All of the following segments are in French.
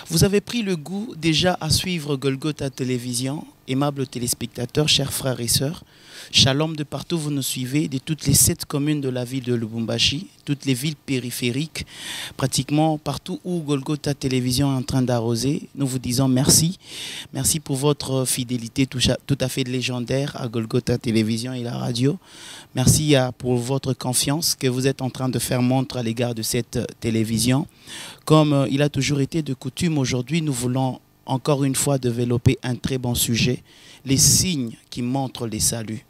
Vous avez pris le goût déjà à suivre Golgotha Télévision, aimables téléspectateurs, chers frères et sœurs. Shalom de partout, vous nous suivez, de toutes les 7 communes de la ville de Lubumbashi, toutes les villes périphériques, pratiquement partout où Golgotha Télévision est en train d'arroser. Nous vous disons merci. Merci pour votre fidélité tout à fait légendaire à Golgotha Télévision et la radio. Merci pour votre confiance que vous êtes en train de faire montre à l'égard de cette télévision. Comme il a toujours été de coutume, aujourd'hui, nous voulons encore une fois développer un très bon sujet, les signes qui montrent les saluts.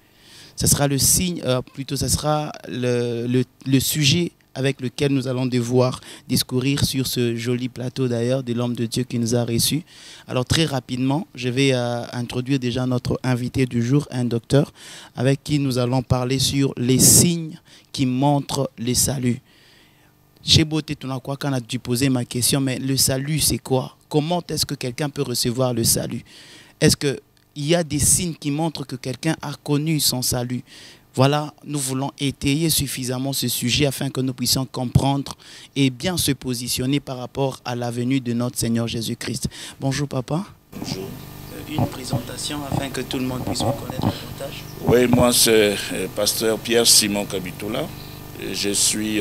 Ce sera le signe, plutôt ce sera le sujet avec lequel nous allons devoir discourir sur ce joli plateau d'ailleurs de l'homme de Dieu qui nous a reçus. Alors très rapidement, je vais introduire déjà notre invité du jour, un docteur, avec qui nous allons parler sur les signes qui montrent les saluts. J'ai beauté tout quoi quand on a dû poser ma question, mais le salut c'est quoi? Comment est-ce que quelqu'un peut recevoir le salut? Est-ce qu'il y a des signes qui montrent que quelqu'un a connu son salut? Voilà, nous voulons étayer suffisamment ce sujet afin que nous puissions comprendre et bien se positionner par rapport à la venue de notre Seigneur Jésus-Christ. Bonjour papa. Bonjour. Une présentation afin que tout le monde puisse vous connaître davantage. Oui, moi c'est pasteur Pierre Simon Kabitola. Je suis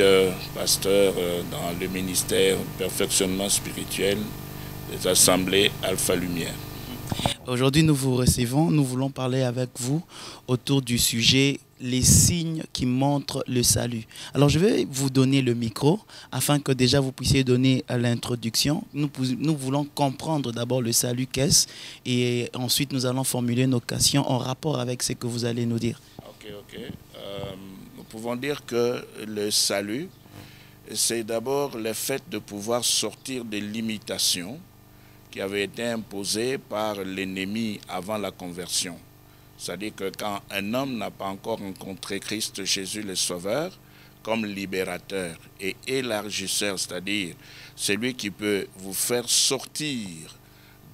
pasteur dans le ministère perfectionnement spirituel des assemblées Alpha Lumière. Aujourd'hui, nous vous recevons, nous voulons parler avec vous autour du sujet les signes qui montrent le salut. Alors, je vais vous donner le micro afin que déjà vous puissiez donner l'introduction. Nous voulons comprendre d'abord le salut qu'est-ce et ensuite nous allons formuler nos questions en rapport avec ce que vous allez nous dire. Ok. Nous pouvons dire que le salut, c'est d'abord le fait de pouvoir sortir des limitations qui avaient été imposées par l'ennemi avant la conversion. C'est-à-dire que quand un homme n'a pas encore rencontré Christ Jésus le Sauveur comme libérateur et élargisseur, c'est-à-dire celui qui peut vous faire sortir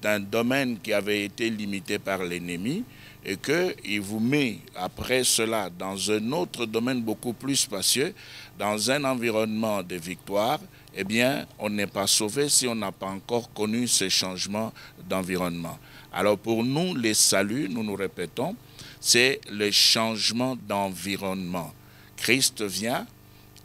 d'un domaine qui avait été limité par l'ennemi et qu'il vous met après cela dans un autre domaine beaucoup plus spacieux, dans un environnement de victoire, eh bien, on n'est pas sauvé si on n'a pas encore connu ces changements d'environnement. Alors pour nous, les saluts, nous répétons, c'est le changement d'environnement. Christ vient,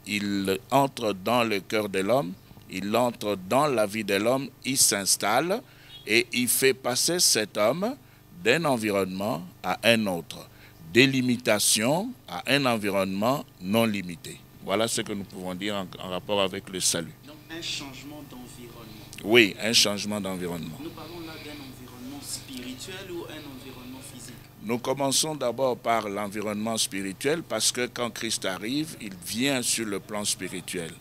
il entre dans le cœur de l'homme, il entre dans la vie de l'homme, il s'installe et il fait passer cet homme d'un environnement à un autre, des limitations à un environnement non limité. Voilà ce que nous pouvons dire en rapport avec le salut. Donc un changement d'environnement. Oui, un changement d'environnement. Nous parlons là d'un environnement spirituel ou un environnement physique? Nous commençons d'abord par l'environnement spirituel parce que quand Christ arrive, il vient sur le plan spirituel.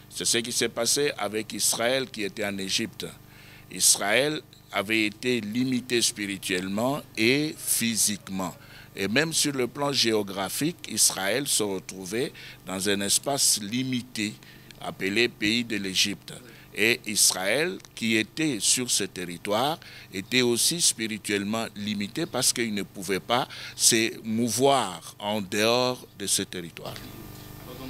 C'est ce qui s'est passé avec Israël qui était en Égypte. Israël avait été limité spirituellement et physiquement. Et même sur le plan géographique, Israël se retrouvait dans un espace limité, appelé pays de l'Égypte. Et Israël, qui était sur ce territoire, était aussi spirituellement limité parce qu'il ne pouvait pas se mouvoir en dehors de ce territoire. Alors donc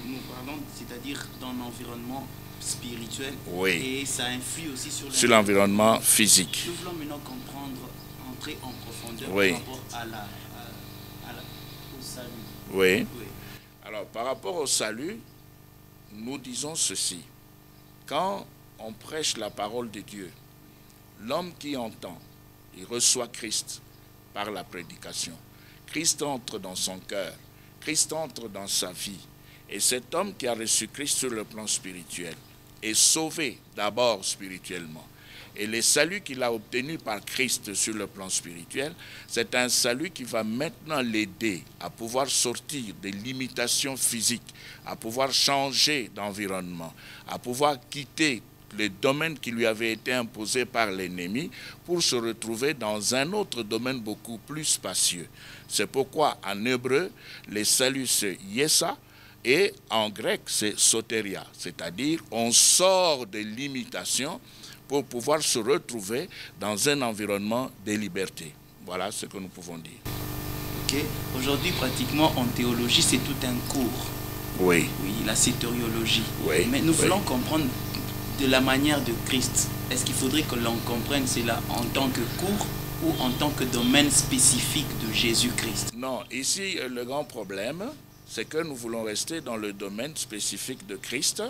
nous parlons, c'est-à-dire dans l'environnement spirituel, oui. Et ça influe aussi sur l'environnement physique. Nous voulons maintenant comprendre, entrer en profondeur oui. par rapport au salut. Oui. Alors par rapport au salut, nous disons ceci. Quand on prêche la parole de Dieu, l'homme qui entend, il reçoit Christ par la prédication. Christ entre dans son cœur, Christ entre dans sa vie. Et cet homme qui a reçu Christ sur le plan spirituel est sauvé d'abord spirituellement. Et le salut qu'il a obtenu par Christ sur le plan spirituel, c'est un salut qui va maintenant l'aider à pouvoir sortir des limitations physiques, à pouvoir changer d'environnement, à pouvoir quitter le domaine qui lui avait été imposé par l'ennemi pour se retrouver dans un autre domaine beaucoup plus spacieux. C'est pourquoi en hébreu, le salut c'est Yessa et en grec c'est Soteria, c'est-à-dire on sort des limitations pour pouvoir se retrouver dans un environnement de liberté. Voilà ce que nous pouvons dire. Ok. Aujourd'hui, pratiquement en théologie, c'est tout un cours. Oui. Oui, la soteriologie. Oui. Mais nous voulons comprendre de la manière de Christ, est-ce qu'il faudrait que l'on comprenne cela en tant que cours ou en tant que domaine spécifique de Jésus-Christ? Non, ici, le grand problème, c'est que nous voulons rester dans le domaine spécifique de Christ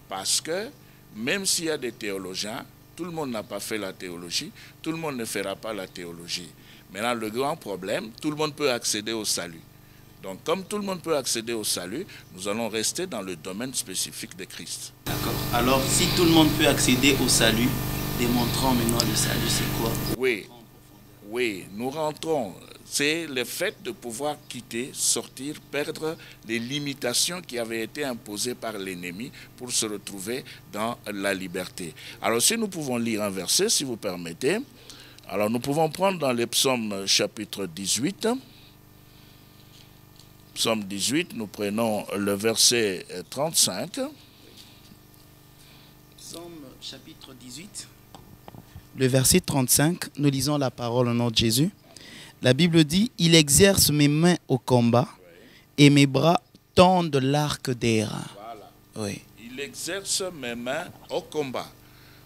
parce que même s'il y a des théologiens, tout le monde n'a pas fait la théologie, tout le monde ne fera pas la théologie. Maintenant, le grand problème, tout le monde peut accéder au salut. Donc, comme tout le monde peut accéder au salut, nous allons rester dans le domaine spécifique de Christ. D'accord. Alors, si tout le monde peut accéder au salut, démontrons maintenant le salut, c'est quoi? Oui, nous rentrons. C'est le fait de pouvoir quitter, sortir, perdre les limitations qui avaient été imposées par l'ennemi pour se retrouver dans la liberté. Alors, si nous pouvons lire un verset, si vous permettez. Alors, nous pouvons prendre dans les psaumes chapitre 18. Psaume 18, nous prenons le verset 35. Psaume chapitre 18. Le verset 35, nous lisons la parole au nom de Jésus. La Bible dit, « Il exerce mes mains au combat et mes bras tendent l'arc d'airain. » Voilà. Oui. Il exerce mes mains au combat.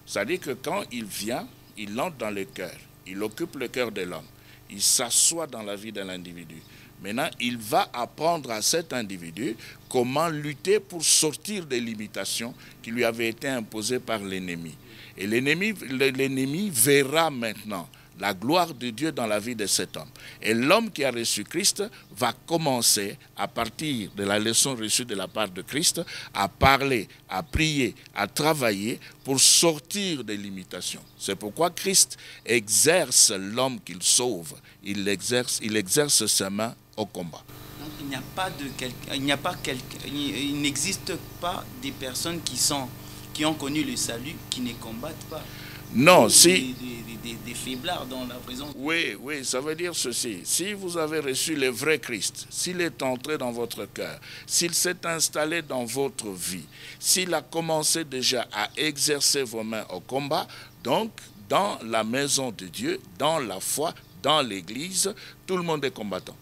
C'est-à-dire que quand il vient, il entre dans le cœur. Il occupe le cœur de l'homme. Il s'assoit dans la vie de l'individu. Maintenant, il va apprendre à cet individu comment lutter pour sortir des limitations qui lui avaient été imposées par l'ennemi. Et l'ennemi verra maintenant la gloire de Dieu dans la vie de cet homme. Et l'homme qui a reçu Christ va commencer, à partir de la leçon reçue de la part de Christ, à parler, à prier, à travailler pour sortir des limitations. C'est pourquoi Christ exerce l'homme qu'il sauve. Il exerce ses mains au combat. Donc, il n'existe pas des personnes qui ont connu le salut qui ne combattent pas. Non, si... Des faiblards dans la présence. Oui, ça veut dire ceci. Si vous avez reçu le vrai Christ, s'il est entré dans votre cœur, s'il s'est installé dans votre vie, s'il a commencé déjà à exercer vos mains au combat, donc dans la maison de Dieu, dans la foi, dans l'église, tout le monde est combattant.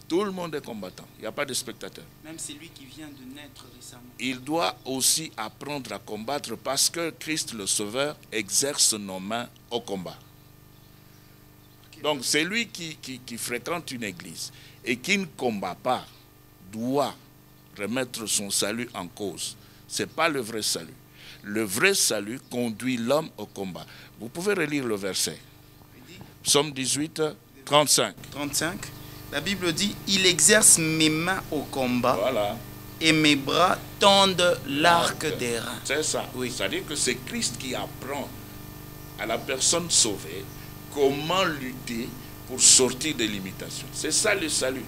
Tout le monde est combattant. Il n'y a pas de spectateur. Même celui qui vient de naître récemment. Il doit aussi apprendre à combattre parce que Christ le Sauveur exerce nos mains au combat. Okay. Donc celui qui fréquente une église et qui ne combat pas doit remettre son salut en cause. Ce n'est pas le vrai salut. Le vrai salut conduit l'homme au combat. Vous pouvez relire le verset. Psaume 18, 35. 35. La Bible dit, il exerce mes mains au combat, voilà, et mes bras tendent l'arc d'airain. C'est ça. Oui. C'est-à-dire que c'est Christ qui apprend à la personne sauvée comment lutter pour sortir des limitations. C'est ça le salut.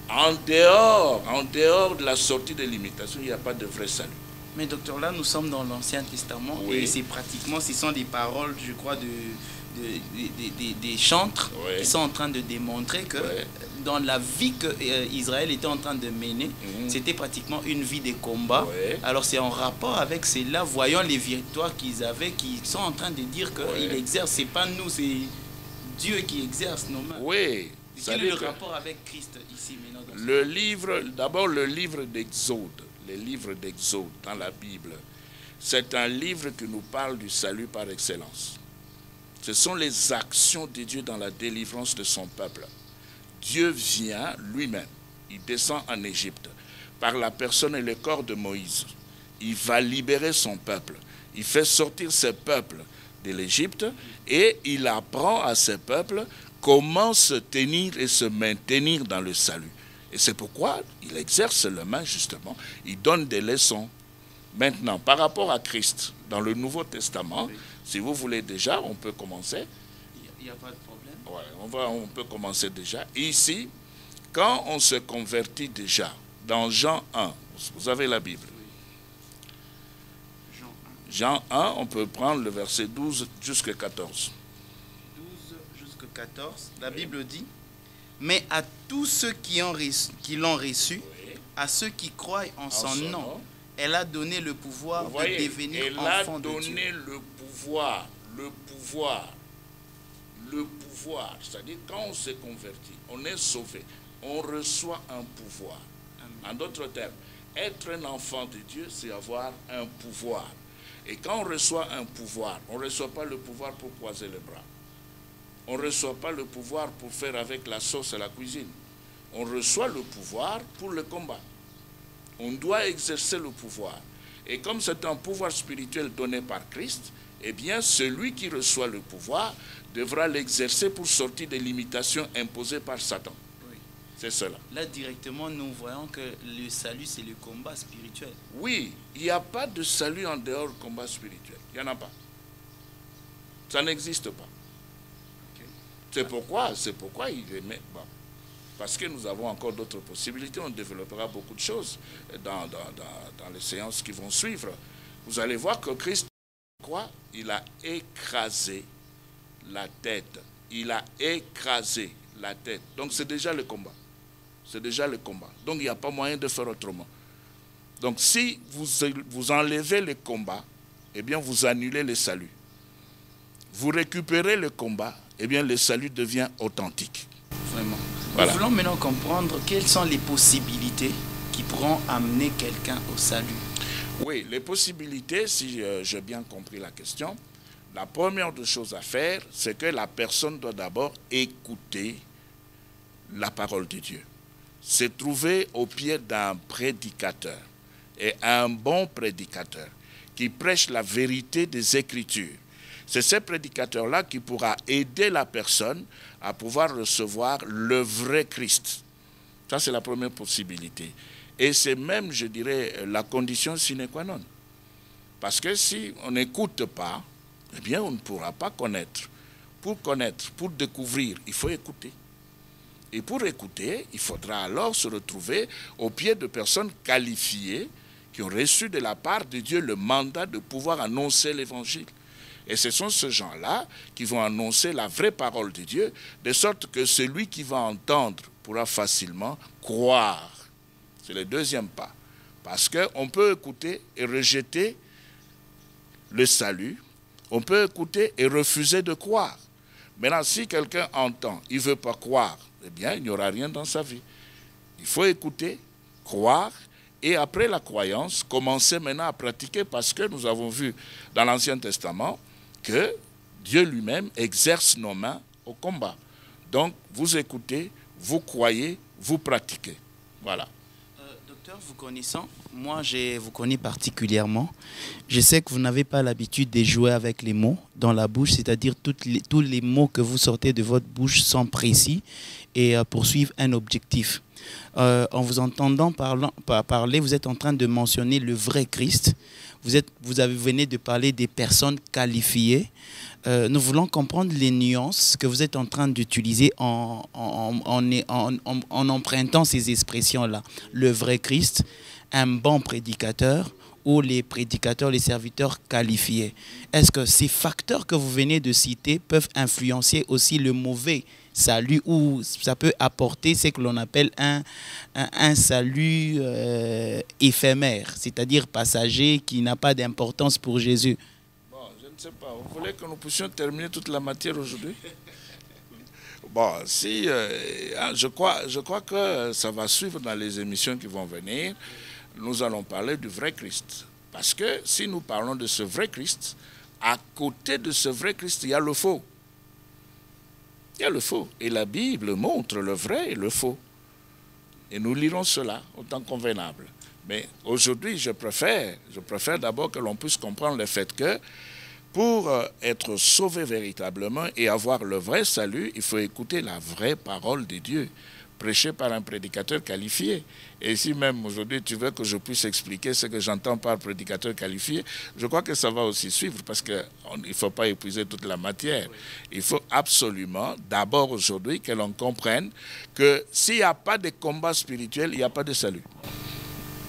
En dehors de la sortie des limitations, il n'y a pas de vrai salut. Mais docteur, là, nous sommes dans l'Ancien Testament, oui, et c'est pratiquement, ce sont des paroles, je crois, des chantres, oui, qui sont en train de démontrer que dans la vie que Israël était en train de mener, c'était pratiquement une vie de combat. Oui. Alors c'est en rapport avec cela, voyant les victoires qu'ils avaient, qui sont en train de dire qu'il exerce, c'est pas nous, c'est Dieu qui exerce nos mains. Oui. Quel est le rapport avec Christ ici maintenant? Le livre d'Exode, le livre d'Exode dans la Bible, c'est un livre qui nous parle du salut par excellence. Ce sont les actions de Dieu dans la délivrance de son peuple. Dieu vient lui-même, il descend en Égypte par la personne et le corps de Moïse. Il va libérer son peuple. Il fait sortir ses peuples de l'Égypte et il apprend à ses peuples comment se tenir et se maintenir dans le salut. Et c'est pourquoi il exerce les mains justement. Il donne des leçons. Maintenant, par rapport à Christ, dans le Nouveau Testament, si vous voulez déjà, on peut commencer. Il n'y a pas de problème. Ouais, on peut commencer déjà. Ici, quand on se convertit déjà, dans Jean 1, vous avez la Bible. Oui. Jean 1, on peut prendre le verset 12 jusqu'à 14. 12 jusqu'à 14, la Bible dit, « Mais à tous ceux qui l'ont reçu, à ceux qui croient en son nom, elle a donné le pouvoir de devenir enfant de Dieu. » Elle a donné le pouvoir. C'est-à-dire, quand on se convertit, on est sauvé, on reçoit un pouvoir. Amen. En d'autres termes, être un enfant de Dieu, c'est avoir un pouvoir. Et quand on reçoit un pouvoir, on ne reçoit pas le pouvoir pour croiser les bras. On ne reçoit pas le pouvoir pour faire avec la sauce à la cuisine. On reçoit le pouvoir pour le combat. On doit exercer le pouvoir. Et comme c'est un pouvoir spirituel donné par Christ, eh bien, celui qui reçoit le pouvoir devra l'exercer pour sortir des limitations imposées par Satan. Oui. C'est cela. Là, directement, nous voyons que le salut, c'est le combat spirituel. Oui, il n'y a pas de salut en dehors du combat spirituel. Il n'y en a pas. Ça n'existe pas. Okay. C'est pourquoi il émet... Bon, parce que nous avons encore d'autres possibilités, on développera beaucoup de choses dans les séances qui vont suivre. Vous allez voir que Christ, quoi? Il a écrasé la tête. Il a écrasé la tête. Donc c'est déjà le combat. C'est déjà le combat. Donc il n'y a pas moyen de faire autrement. Donc si vous enlevez le combat, eh bien vous annulez le salut. Vous récupérez le combat, eh bien le salut devient authentique. Vraiment. Voilà. Nous voulons maintenant comprendre quelles sont les possibilités qui pourront amener quelqu'un au salut. Oui, les possibilités, si j'ai bien compris la question, la première des choses à faire, c'est que la personne doit d'abord écouter la parole de Dieu. Se trouver au pied d'un prédicateur, et un bon prédicateur, qui prêche la vérité des Écritures. C'est ce prédicateur-là qui pourra aider la personne à pouvoir recevoir le vrai Christ. Ça, c'est la première possibilité. Et c'est même, je dirais, la condition sine qua non. Parce que si on n'écoute pas, eh bien, on ne pourra pas connaître. Pour connaître, pour découvrir, il faut écouter. Et pour écouter, il faudra alors se retrouver au pied de personnes qualifiées qui ont reçu de la part de Dieu le mandat de pouvoir annoncer l'Évangile. Et ce sont ces gens-là qui vont annoncer la vraie parole de Dieu, de sorte que celui qui va entendre pourra facilement croire. C'est le deuxième pas. Parce qu'on peut écouter et rejeter le salut, on peut écouter et refuser de croire. Maintenant, si quelqu'un entend, il ne veut pas croire, eh bien, il n'y aura rien dans sa vie. Il faut écouter, croire, et après la croyance, commencer maintenant à pratiquer, parce que nous avons vu dans l'Ancien Testament que Dieu lui-même exerce nos mains au combat. Donc, vous écoutez, vous croyez, vous pratiquez. Voilà. Docteur, vous connaissant, moi je vous connais particulièrement. Je sais que vous n'avez pas l'habitude de jouer avec les mots dans la bouche, c'est-à-dire tous les mots que vous sortez de votre bouche sont précis et poursuivent un objectif. En vous entendant parler, vous êtes en train de mentionner le vrai Christ. Vous venez de parler des personnes qualifiées. Nous voulons comprendre les nuances que vous êtes en train d'utiliser en empruntant ces expressions-là. Le vrai Christ, un bon prédicateur ou les prédicateurs, les serviteurs qualifiés. Est-ce que ces facteurs que vous venez de citer peuvent influencer aussi le mauvais salut, ou ça peut apporter ce que l'on appelle un salut éphémère, c'est-à-dire passager, qui n'a pas d'importance pour Jésus? Bon, je ne sais pas. Vous voulez que nous puissions terminer toute la matière aujourd'hui? Bon, si, je crois que ça va suivre dans les émissions qui vont venir. Nous allons parler du vrai Christ. Parce que si nous parlons de ce vrai Christ, à côté de ce vrai Christ, il y a le faux. Il y a le faux. Et la Bible montre le vrai et le faux. Et nous lirons cela au temps convenable. Mais aujourd'hui, je préfère d'abord que l'on puisse comprendre le fait que pour être sauvé véritablement et avoir le vrai salut, il faut écouter la vraie parole de Dieu, prêchée par un prédicateur qualifié. Et si même aujourd'hui tu veux que je puisse expliquer ce que j'entends par prédicateur qualifié, je crois que ça va aussi suivre, parce qu'il ne faut pas épuiser toute la matière. Il faut absolument, d'abord aujourd'hui, que l'on comprenne que s'il n'y a pas de combat spirituel, il n'y a pas de salut.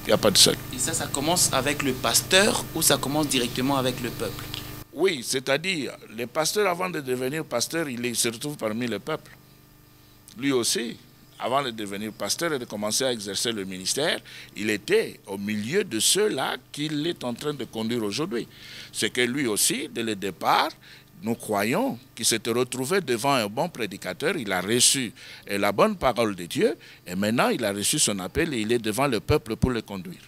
Il n'y a pas de salut. Et ça commence avec le pasteur, ou ça commence directement avec le peuple? Oui, c'est-à-dire, le pasteur, avant de devenir pasteur, il se retrouve parmi le peuple. Lui aussi, avant de devenir pasteur et de commencer à exercer le ministère, il était au milieu de ceux-là qu'il est en train de conduire aujourd'hui. C'est que lui aussi, dès le départ, nous croyons qu'il s'était retrouvé devant un bon prédicateur, il a reçu la bonne parole de Dieu, et maintenant il a reçu son appel et il est devant le peuple pour le conduire.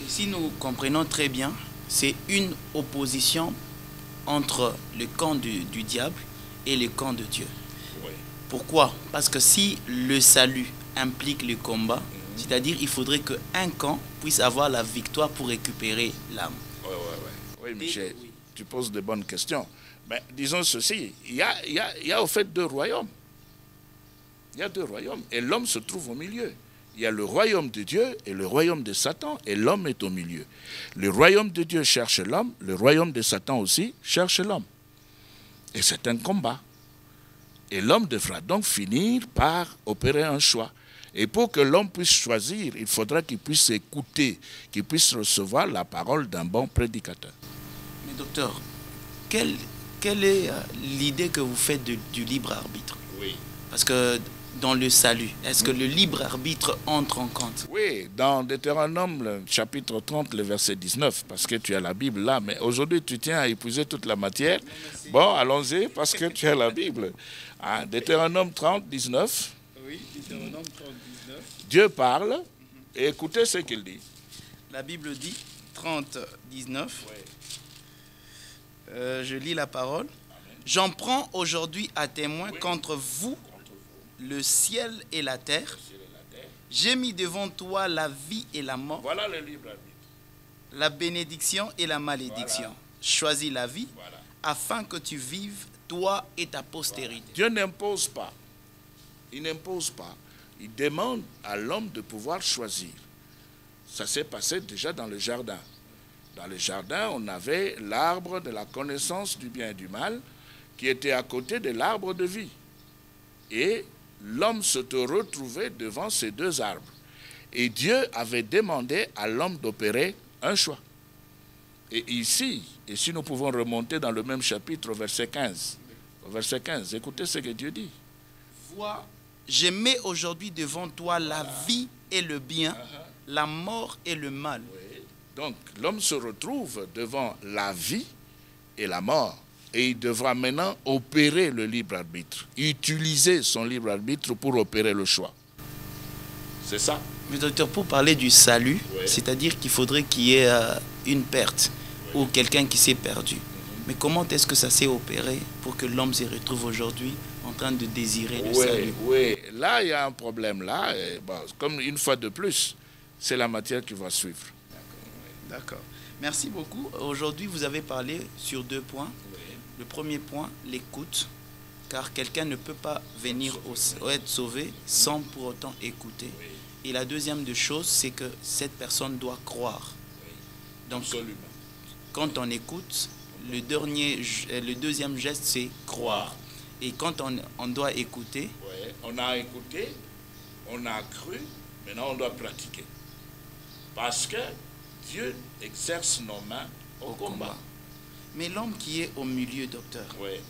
Et si nous comprenons très bien, c'est une opposition entre le camp du diable et le camp de Dieu. Oui. Pourquoi? Parce que si le salut implique le combat, c'est-à-dire il faudrait qu'un camp puisse avoir la victoire pour récupérer l'âme. Oui, Michel, tu poses de bonnes questions. Mais disons ceci, il y a au fait deux royaumes. Il y a deux royaumes et l'homme se trouve au milieu. Il y a le royaume de Dieu et le royaume de Satan et l'homme est au milieu. Le royaume de Dieu cherche l'homme, le royaume de Satan aussi cherche l'homme. Et c'est un combat. Et l'homme devra donc finir par opérer un choix. Et pour que l'homme puisse choisir, il faudra qu'il puisse écouter, qu'il puisse recevoir la parole d'un bon prédicateur. Mais docteur, quelle est l'idée que vous faites du libre arbitre? Oui. Parce que dans le salut, est-ce que le libre arbitre entre en compte? Oui, dans Deutéronome, le chapitre 30, le verset 19, parce que tu as la Bible là, mais aujourd'hui tu tiens à épuiser toute la matière. Bon, allons-y, parce que tu as la Bible. Hein, Deutéronome 30, 19. Oui, Deutéronome 30, 19. Dieu parle, et écoutez ce qu'il dit. La Bible dit 30, 19. Oui. Je lis la parole. J'en prends aujourd'hui à témoin contre vous le ciel et la terre. J'ai mis devant toi la vie et la mort. Voilà le libre arbitre. La bénédiction et la malédiction. Voilà. Choisis la vie, voilà, afin que tu vives, toi et ta postérité. Voilà. Dieu n'impose pas. Il n'impose pas. Il demande à l'homme de pouvoir choisir. Ça s'est passé déjà dans le jardin. Dans le jardin, on avait l'arbre de la connaissance du bien et du mal qui était à côté de l'arbre de vie. Et l'homme se retrouvait devant ces deux arbres. Et Dieu avait demandé à l'homme d'opérer un choix. Et ici, et si nous pouvons remonter dans le même chapitre au verset 15, écoutez ce que Dieu dit. Vois, je mets aujourd'hui devant toi la vie et le bien, la mort et le mal. Oui. Donc l'homme se retrouve devant la vie et la mort. Et il devra maintenant opérer le libre arbitre, utiliser son libre arbitre pour opérer le choix. C'est ça. Mais docteur, pour parler du salut, c'est-à-dire qu'il faudrait qu'il y ait une perte ou quelqu'un qui s'est perdu. Mais comment est-ce que ça s'est opéré pour que l'homme se retrouve aujourd'hui en train de désirer le salut? Oui, là il y a un problème là. Et bon, comme une fois de plus, c'est la matière qui va suivre. D'accord. Merci beaucoup. Aujourd'hui, vous avez parlé sur deux points. Le premier point, l'écoute, car quelqu'un ne peut pas venir être sauvé sans pour autant écouter. Et la deuxième des choses, c'est que cette personne doit croire. Donc, quand on écoute, le deuxième geste, c'est croire. Et quand on doit écouter... On a écouté, on a cru, maintenant on doit pratiquer. Parce que Dieu exerce nos mains au combat. Mais l'homme qui est au milieu, docteur,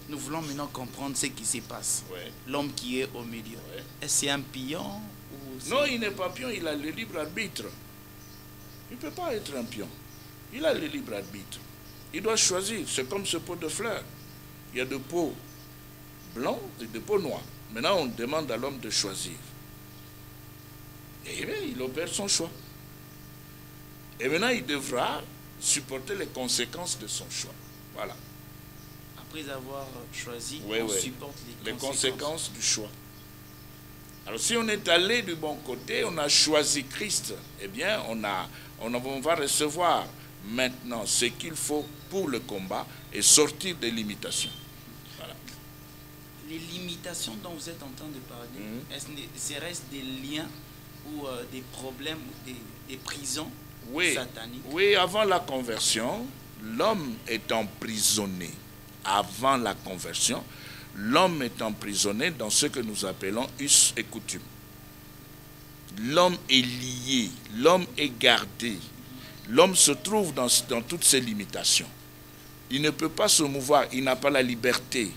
nous voulons maintenant comprendre ce qui se passe. L'homme qui est au milieu, est-ce que c'est un pion ou non, il n'est pas pion, il a le libre arbitre. Il ne peut pas être un pion. Il a le libre arbitre. Il doit choisir. C'est comme ce pot de fleurs. Il y a de pots blancs et de pots noirs. Maintenant, on demande à l'homme de choisir. Et bien, il opère son choix. Et maintenant, il devra supporter les conséquences de son choix. Voilà. Après avoir choisi, on supporte les conséquences du choix. Alors si on est allé du bon côté, on a choisi Christ, eh bien on va recevoir maintenant ce qu'il faut pour le combat et sortir des limitations. Voilà. Les limitations dont vous êtes en train de parler, est-ce que reste des liens ou des problèmes, des prisons sataniques? Oui, avant la conversion, l'homme est emprisonné. Avant la conversion, l'homme est emprisonné dans ce que nous appelons us et coutume. L'homme est lié, l'homme est gardé. L'homme se trouve dans toutes ces limitations. Il ne peut pas se mouvoir, il n'a pas la liberté.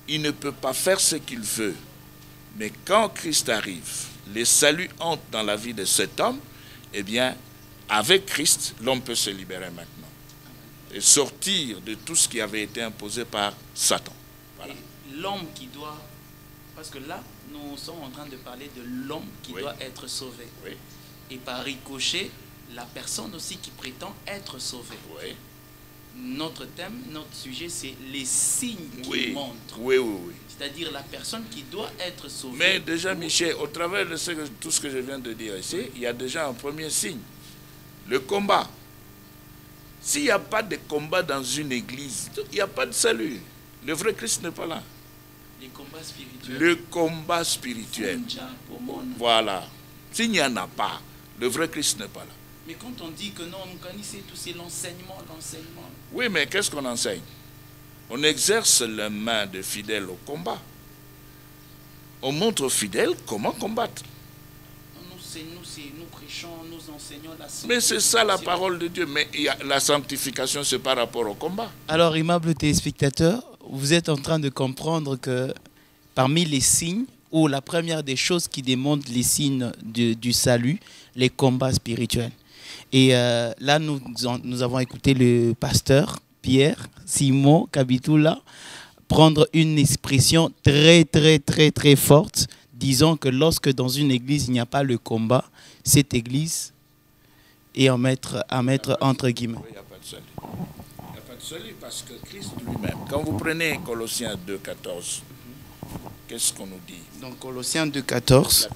Il ne peut pas faire ce qu'il veut. Mais quand Christ arrive, le salut entre dans la vie de cet homme, eh bien, avec Christ, l'homme peut se libérer maintenant et sortir de tout ce qui avait été imposé par Satan. Voilà. L'homme qui doit... Parce que là, nous sommes en train de parler de l'homme qui doit être sauvé. Et par ricochet, la personne aussi qui prétend être sauvée. Oui. Notre thème, notre sujet, c'est les signes qui montrent. Oui, oui, oui. C'est-à-dire la personne qui doit être sauvée. Mais déjà, Michel, au travers de tout ce que je viens de dire ici, il y a déjà un premier signe. Le combat. S'il n'y a pas de combat dans une église, il n'y a pas de salut. Le vrai Christ n'est pas là. Les combats spirituels. Le combat spirituel. Voilà. S'il n'y en a pas, le vrai Christ n'est pas là. Mais quand on dit que non, c'est tout, c'est l'enseignement. Oui, mais qu'est-ce qu'on enseigne? On exerce la main de fidèle au combat. On montre aux fidèles comment combattre. Nous prêchons, nous enseignons la sanctification. Mais c'est ça la parole de Dieu. Mais la sanctification, c'est par rapport au combat. Alors, aimables téléspectateurs, vous êtes en train de comprendre que parmi les signes, ou la première des choses qui démontrent les signes du salut, les combats spirituels. Et là, nous avons écouté le pasteur Pierre Simon Kabitoula prendre une expression très, très, très, très forte, disant que lorsque dans une église, il n'y a pas le combat, cette église est à mettre entre guillemets. Il n'y a pas de salut. Il n'y a pas de salut parce que Christ lui-même, quand vous prenez Colossiens 2,14, qu'est-ce qu'on nous dit? Donc Colossiens 2,14.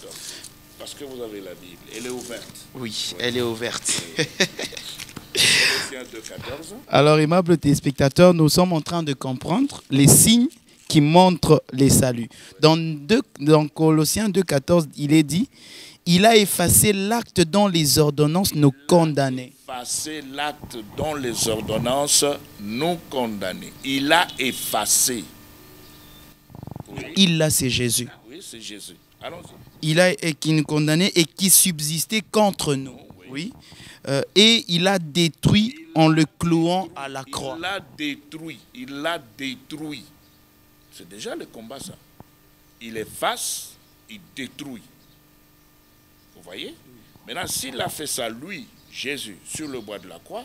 Parce que vous avez la Bible, elle est ouverte. Oui, elle est ouverte. Colossiens 2,14. Alors, aimables téléspectateurs, nous sommes en train de comprendre les signes qui montrent les saluts. Dans Colossiens 2,14, il est dit, il a effacé l'acte dont les ordonnances nous condamnaient. Effacé l'acte dont les ordonnances nous condamnaient. Il a effacé. Oui. Il là, c'est Jésus. Oui, c'est Jésus. Allons-y. Il a qui nous condamnait et qui subsistait contre nous. Oui. Et il a détruit en le clouant à la croix. Il l'a détruit. Il l'a détruit. C'est déjà le combat, ça. Il efface, il détruit. Vous voyez? Maintenant, s'il a fait ça, lui, Jésus, sur le bois de la croix,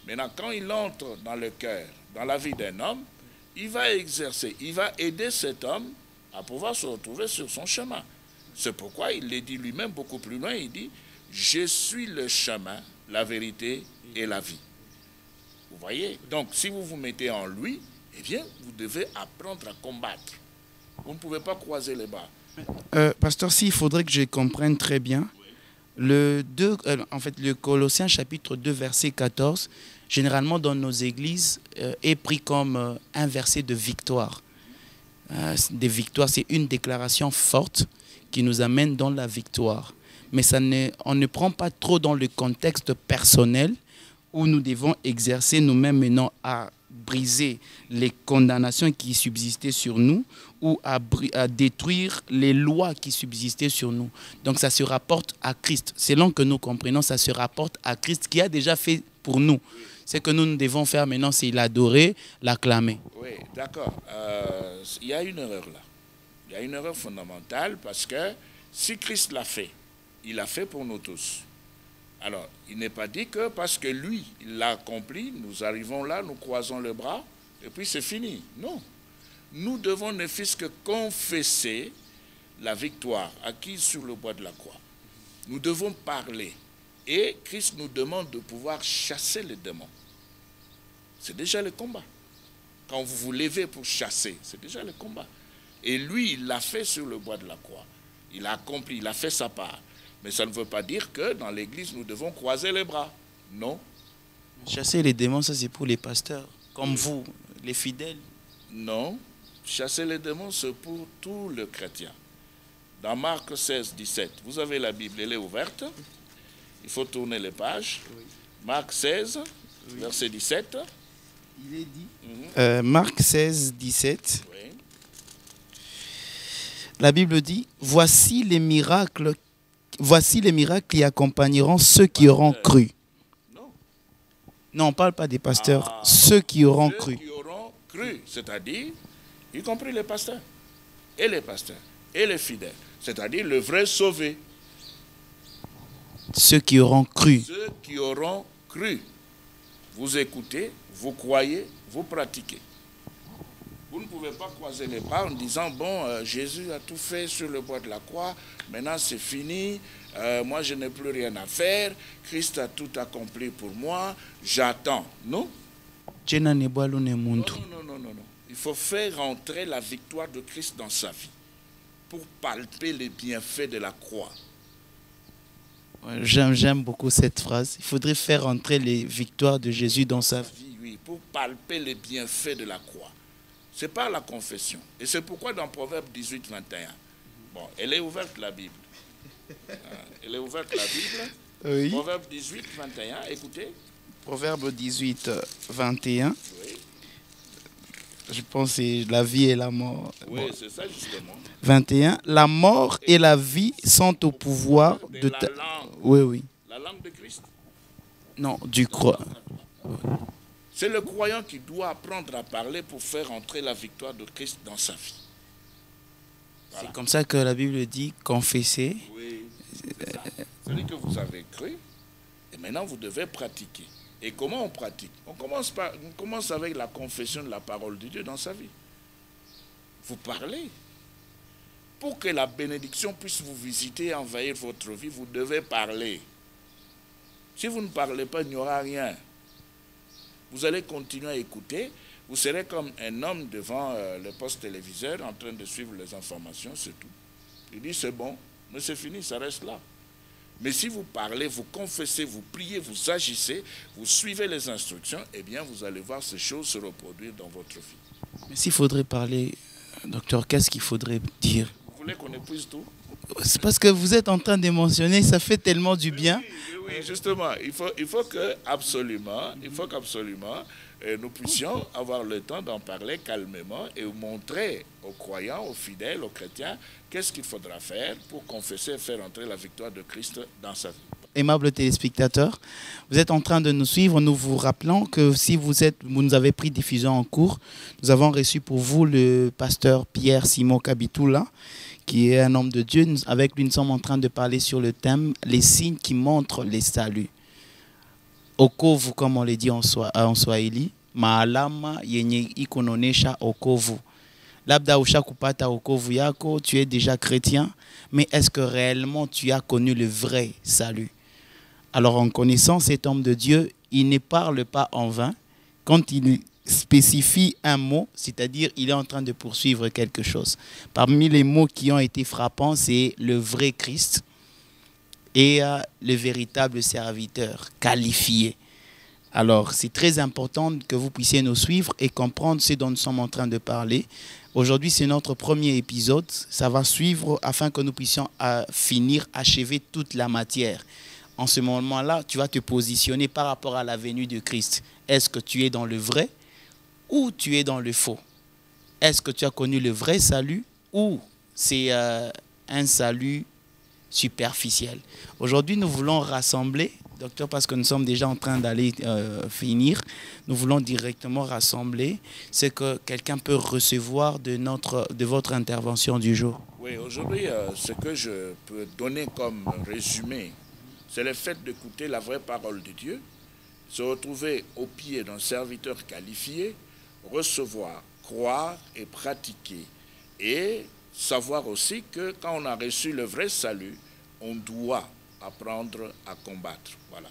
maintenant, quand il entre dans le cœur, dans la vie d'un homme, il va exercer, il va aider cet homme à pouvoir se retrouver sur son chemin. C'est pourquoi il le dit lui-même beaucoup plus loin, il dit « Je suis le chemin, la vérité et la vie ». Vous voyez? Donc, si vous vous mettez en lui, eh bien, vous devez apprendre à combattre. Vous ne pouvez pas croiser les bras. Pasteur, il faudrait que je comprenne très bien. Le Colossiens chapitre 2, verset 14, généralement dans nos églises, est pris comme un verset de victoire. Des victoires, c'est une déclaration forte qui nous amène dans la victoire. Mais on ne prend pas trop dans le contexte personnel où nous devons exercer nous-mêmes maintenant à briser les condamnations qui subsistaient sur nous ou à détruire les lois qui subsistaient sur nous. Donc ça se rapporte à Christ. Selon que nous comprenons, ça se rapporte à Christ qui a déjà fait pour nous. Ce que nous devons faire maintenant, c'est l'adorer, l'acclamer. Oui, d'accord. Il y a une erreur là. Il y a une erreur fondamentale parce que si Christ l'a fait, il l'a fait pour nous tous. Alors, il n'est pas dit que parce que lui, il l'a accompli, nous arrivons là, nous croisons les bras, et puis c'est fini. Non. Nous devons ne fût-ce que confesser la victoire acquise sur le bois de la croix. Nous devons parler. Et Christ nous demande de pouvoir chasser les démons. C'est déjà le combat. Quand vous vous levez pour chasser, c'est déjà le combat. Et lui, il l'a fait sur le bois de la croix. Il a accompli, il a fait sa part. Mais ça ne veut pas dire que dans l'église, nous devons croiser les bras. Non. Chasser les démons, ça c'est pour les pasteurs, comme vous, les fidèles. Non. Chasser les démons, c'est pour tous les chrétiens. Dans Marc 16, 17, vous avez la Bible, elle est ouverte. Il faut tourner les pages. Oui. Marc 16, oui. Verset 17. Il est dit. Marc 16, 17. Oui. La Bible dit, voici les miracles qui accompagneront ceux qui auront cru. Non, on ne parle pas des pasteurs. Ceux qui auront cru. Ceux qui auront cru, c'est-à-dire, y compris les pasteurs, et les fidèles, c'est-à-dire le vrai sauvé. Ceux qui auront cru. Ceux qui auront cru. Vous écoutez, vous croyez, vous pratiquez. Vous ne pouvez pas croiser les bras en disant, bon, Jésus a tout fait sur le bois de la croix, maintenant c'est fini, moi je n'ai plus rien à faire, Christ a tout accompli pour moi, j'attends. Non? Non, non. Il faut faire entrer la victoire de Christ dans sa vie pour palper les bienfaits de la croix. J'aime beaucoup cette phrase. Il faudrait faire entrer les victoires de Jésus dans sa vie. Oui, pour palper les bienfaits de la croix. C'est par la confession. Et c'est pourquoi dans Proverbe 18, 21, bon, elle est ouverte la Bible. Elle est ouverte la Bible. Oui. Proverbe 18, 21, écoutez. Proverbe 18, 21. Oui. Je pense que c'est la vie et la mort. Oui, bon. C'est ça justement. 21. La mort et la vie sont au pouvoir de ta langue. Oui. La langue de Christ? Non, du croix. C'est le croyant qui doit apprendre à parler pour faire entrer la victoire de Christ dans sa vie. Voilà. C'est comme ça que la Bible dit confesser. Oui, c'est-à-dire que vous avez cru et maintenant vous devez pratiquer. Et comment on pratique? On commence avec la confession de la parole de Dieu dans sa vie. Vous parlez. Pour que la bénédiction puisse vous visiter et envahir votre vie, vous devez parler. Si vous ne parlez pas, il n'y aura rien. Vous allez continuer à écouter. Vous serez comme un homme devant le poste téléviseur en train de suivre les informations, c'est tout. Il dit c'est bon, mais c'est fini, ça reste là. Mais si vous parlez, vous confessez, vous priez, vous agissez, vous suivez les instructions, eh bien vous allez voir ces choses se reproduire dans votre vie. Mais s'il faudrait parler, docteur, qu'est-ce qu'il faudrait dire? Vous voulez qu'on épuise tout? C'est parce que vous êtes en train de mentionner, ça fait tellement du bien. Oui, justement, il faut qu'absolument nous puissions avoir le temps d'en parler calmement et montrer aux croyants, aux fidèles, aux chrétiens, qu'est-ce qu'il faudra faire pour confesser et faire entrer la victoire de Christ dans sa vie. Aimables téléspectateurs, vous êtes en train de nous suivre. Nous vous rappelons que si vous nous avez pris diffusion en cours, nous avons reçu pour vous le pasteur Pierre Simon Kabitoula, qui est un homme de Dieu. Avec lui, nous sommes en train de parler sur le thème « Les signes qui montrent les saluts ». Okovu, comme on le dit en Swahili, maalama yenye ikononesha okovu. Labda usha kupata okovu yako, tu es déjà chrétien, mais est-ce que réellement tu as connu le vrai salut? Alors en connaissant cet homme de Dieu, il ne parle pas en vain. Quand il spécifie un mot, c'est-à-dire il est en train de poursuivre quelque chose. Parmi les mots qui ont été frappants, c'est le vrai Christ et le véritable serviteur qualifié. Alors, c'est très important que vous puissiez nous suivre et comprendre ce dont nous sommes en train de parler. Aujourd'hui, c'est notre premier épisode. Ça va suivre afin que nous puissions achever toute la matière. En ce moment-là, tu vas te positionner par rapport à la venue de Christ. Est-ce que tu es dans le vrai ou tu es dans le faux? Est-ce que tu as connu le vrai salut ou c'est un salut superficiel? Aujourd'hui, nous voulons rassembler, docteur, parce que nous sommes déjà en train d'aller finir, nous voulons directement rassembler ce que quelqu'un peut recevoir de votre intervention du jour. Oui, aujourd'hui, ce que je peux donner comme résumé, c'est le fait d'écouter la vraie parole de Dieu, se retrouver au pied d'un serviteur qualifié, recevoir, croire et pratiquer. Et savoir aussi que quand on a reçu le vrai salut, on doit apprendre à combattre. Voilà.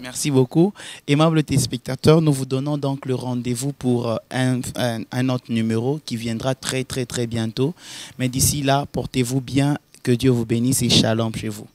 Merci beaucoup. Aimables téléspectateurs, nous vous donnons donc le rendez-vous pour un autre numéro qui viendra très bientôt. Mais d'ici là, portez-vous bien, que Dieu vous bénisse et shalom chez vous.